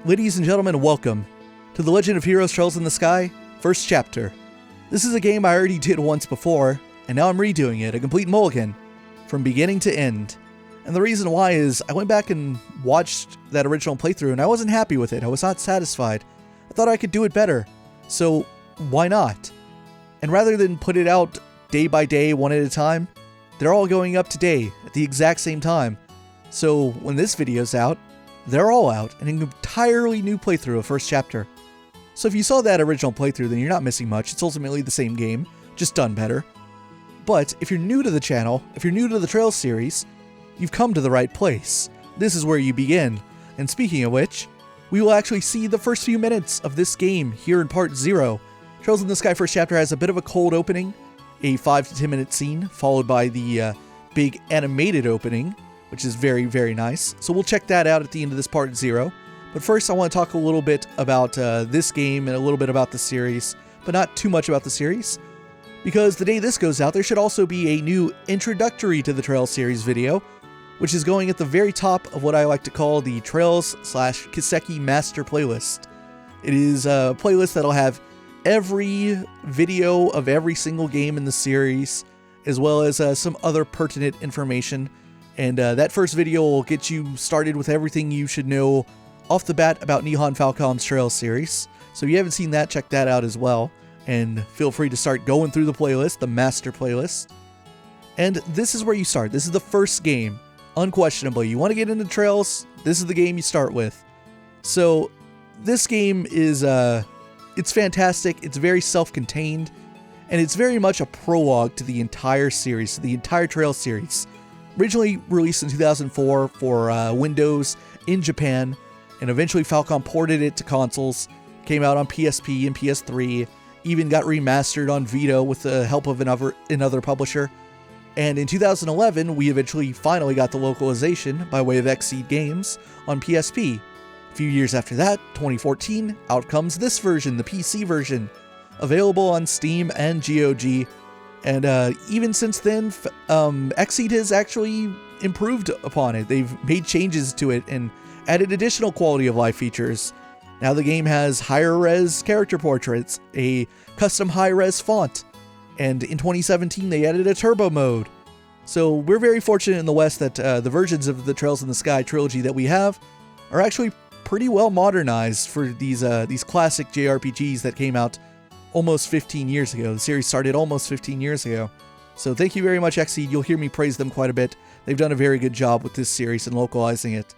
Ladies and gentlemen, welcome to The Legend of Heroes Trails in the Sky, first chapter. This is a game I already did once before, and now I'm redoing it, a complete mulligan, from beginning to end. And the reason why is, I went back and watched that original playthrough and I wasn't happy with it, I was not satisfied. I thought I could do it better, so why not? And rather than put it out day by day, one at a time, they're all going up today, at the exact same time. So when this video's out, they're all out, an entirely new playthrough of first chapter. So if you saw that original playthrough, then you're not missing much. It's ultimately the same game, just done better. But if you're new to the channel, if you're new to the Trails series, you've come to the right place. This is where you begin. And speaking of which, we will actually see the first few minutes of this game here in part 0. Trails in the Sky first chapter has a bit of a cold opening, a 5 to 10 minute scene, followed by the big animated opening, which is very, very nice. So we'll check that out at the end of this part 0. But first I want to talk a little bit about this game and a little bit about the series, but not too much about the series, because the day this goes out, there should also be a new introductory to the Trails series video, which is going at the very top of what I like to call the Trails/Kiseki Master Playlist. It is a playlist that'll have every video of every single game in the series, as well as some other pertinent information. And that first video will get you started with everything you should know off the bat about Nihon Falcom's Trails series. So if you haven't seen that, check that out as well. And feel free to start going through the playlist, the master playlist. And this is where you start. This is the first game, unquestionably. You want to get into Trails, this is the game you start with. So this game is, it's fantastic. It's very self-contained. And it's very much a prologue to the entire series, the entire Trails series. Originally released in 2004 for Windows in Japan, and eventually Falcom ported it to consoles, came out on PSP and PS3, even got remastered on Vita with the help of another publisher. And in 2011, we eventually finally got the localization by way of Xseed Games on PSP. A few years after that, 2014, out comes this version, the PC version, available on Steam and GOG. And even since then, Xseed has actually improved upon it. They've made changes to it and added additional quality of life features. Now the game has higher res character portraits, a custom high res font, and in 2017 they added a turbo mode. So we're very fortunate in the West that the versions of the Trails in the Sky trilogy that we have are actually pretty well modernized for these classic JRPGs that came out almost 15 years ago. The series started almost 15 years ago. So thank you very much, Xseed. You'll hear me praise them quite a bit. They've done a very good job with this series and localizing it.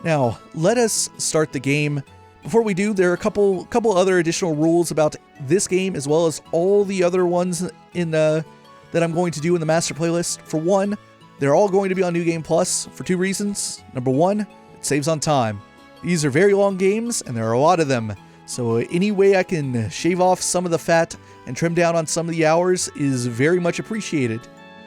Now, let us start the game. Before we do, there are a couple other additional rules about this game, as well as all the other ones in that I'm going to do in the master playlist. For one, they're all going to be on New Game Plus for 2 reasons. Number 1, it saves on time. These are very long games, and there are a lot of them. So any way I can shave off some of the fat and trim down on some of the hours is very much appreciated.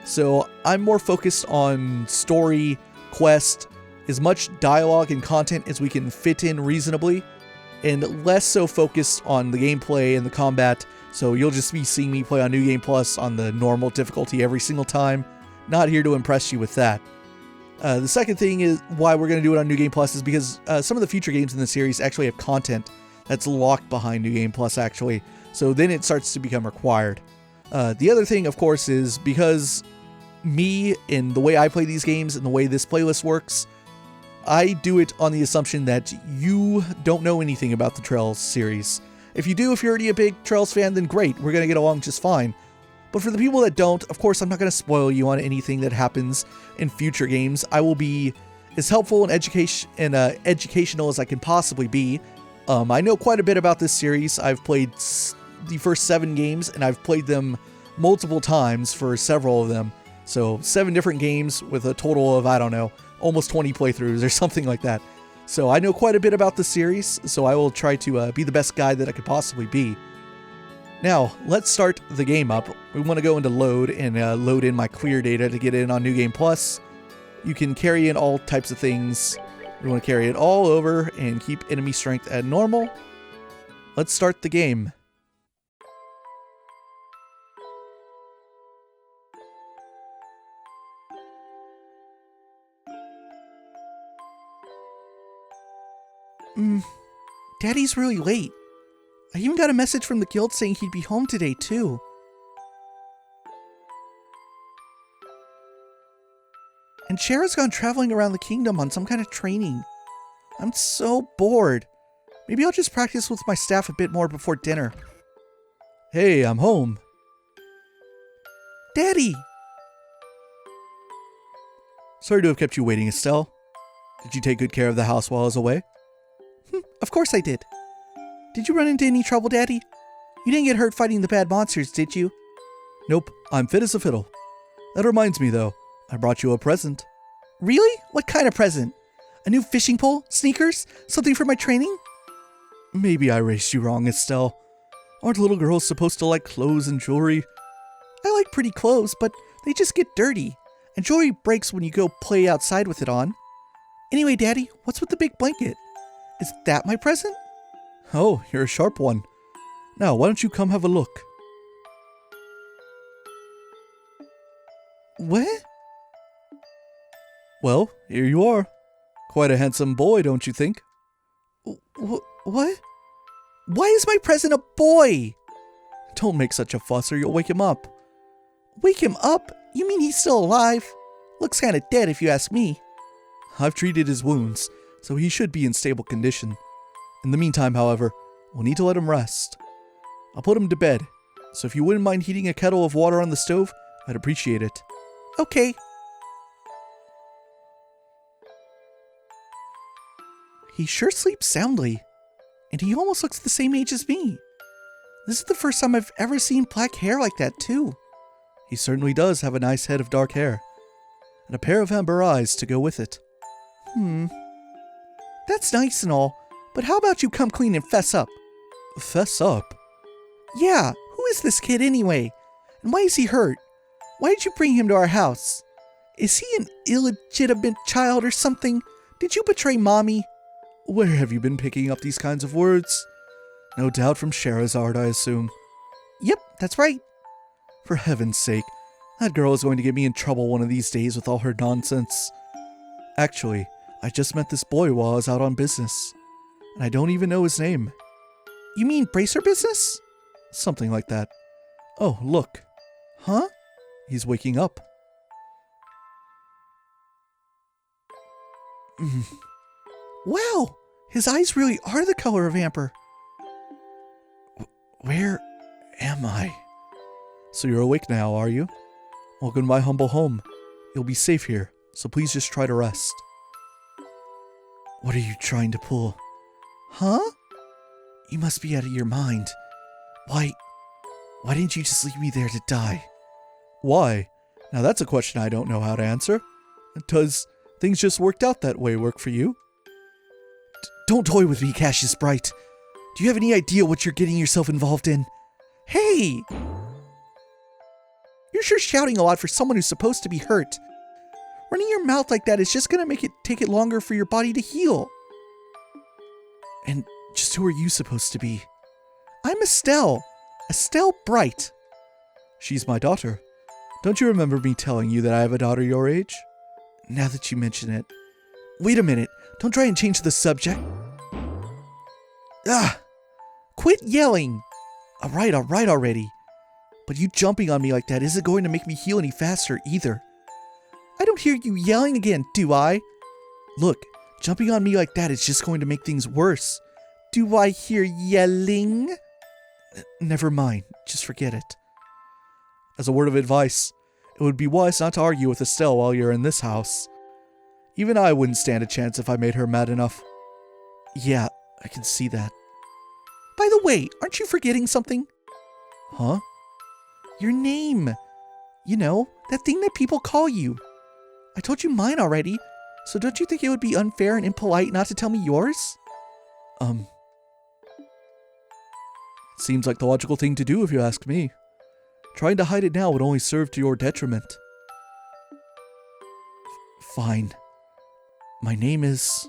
So I'm more focused on story, quest, as much dialogue and content as we can fit in reasonably, and less so focused on the gameplay and the combat. So you'll just be seeing me play on New Game Plus on the normal difficulty every single time. Not here to impress you with that. The second thing is why we're going to do it on New Game Plus is because some of the future games in the series actually have content that's locked behind New Game Plus, actually. So then it starts to become required. The other thing, of course, is because me and the way I play these games and the way this playlist works, I do it on the assumption that you don't know anything about the Trails series. If you do, if you're already a big Trails fan, then great, we're going to get along just fine. But for the people that don't, of course, I'm not going to spoil you on anything that happens in future games. I will be as helpful and educational as I can possibly be. I know quite a bit about this series. I've played the first 7 games, and I've played them multiple times for several of them. So 7 different games with a total of, I don't know, almost 20 playthroughs or something like that. So I know quite a bit about the series, so I will try to be the best guide that I could possibly be. Now, let's start the game up. We want to go into load and load in my clear data to get in on New Game Plus. You can carry in all types of things. We want to carry it all over and keep enemy strength at normal. Let's start the game. Daddy's really late. I even got a message from the guild saying he'd be home today, too. And Shara's gone traveling around the kingdom on some kind of training. I'm so bored. Maybe I'll just practice with my staff a bit more before dinner. Hey, I'm home. Daddy! Sorry to have kept you waiting, Estelle. Did you take good care of the house while I was away? Of course I did. Did you run into any trouble, Daddy? You didn't get hurt fighting the bad monsters, did you? Nope, I'm fit as a fiddle. That reminds me, though, I brought you a present. Really? What kind of present? A new fishing pole? Sneakers? Something for my training? Maybe I raised you wrong, Estelle. Aren't little girls supposed to like clothes and jewelry? I like pretty clothes, but they just get dirty. And jewelry breaks when you go play outside with it on. Anyway, Daddy, what's with the big blanket? Is that my present? Oh, you're a sharp one. Now, why don't you come have a look? What? Well, here you are. Quite a handsome boy, don't you think? What? Why is my present a boy? Don't make such a fuss or you'll wake him up. Wake him up? You mean he's still alive? Looks kinda dead if you ask me. I've treated his wounds, so he should be in stable condition. In the meantime, however, we'll need to let him rest. I'll put him to bed, so if you wouldn't mind heating a kettle of water on the stove, I'd appreciate it. Okay. He sure sleeps soundly, and he almost looks the same age as me. This is the first time I've ever seen black hair like that, too. He certainly does have a nice head of dark hair, and a pair of amber eyes to go with it. That's nice and all, but how about you come clean and fess up? Fess up? Yeah, who is this kid anyway? And why is he hurt? Why did you bring him to our house? Is he an illegitimate child or something? Did you betray Mommy? Where have you been picking up these kinds of words? No doubt from Scheherazade, I assume. Yep, that's right. For heaven's sake, that girl is going to get me in trouble one of these days with all her nonsense. Actually, I just met this boy while I was out on business, and I don't even know his name. You mean bracer business? Something like that. Oh, look. Huh? He's waking up. Wow! His eyes really are the color of amber. Where am I? So you're awake now, are you? Welcome to my humble home. You'll be safe here, so please just try to rest. What are you trying to pull? Huh? You must be out of your mind. Why didn't you just leave me there to die? Why? Now that's a question I don't know how to answer. Does things just worked out that way work for you? Don't toy with me, Cassius Bright. Do you have any idea what you're getting yourself involved in? Hey! You're sure shouting a lot for someone who's supposed to be hurt. Running your mouth like that is just gonna take it longer for your body to heal. And just who are you supposed to be? I'm Estelle. Estelle Bright. She's my daughter. Don't you remember me telling you that I have a daughter your age? Now that you mention it. Wait a minute. Don't try and change the subject. Ah! Quit yelling! Alright already. But you jumping on me like that isn't going to make me heal any faster either. I don't hear you yelling again, do I? Look, jumping on me like that is just going to make things worse. Do I hear yelling? Never mind, just forget it. As a word of advice, it would be wise not to argue with Estelle while you're in this house. Even I wouldn't stand a chance if I made her mad enough. Yeah, I can see that. By the way, aren't you forgetting something? Huh? Your name. You know, that thing that people call you. I told you mine already, so don't you think it would be unfair and impolite not to tell me yours? Seems like the logical thing to do if you ask me. Trying to hide it now would only serve to your detriment. Fine. My name is...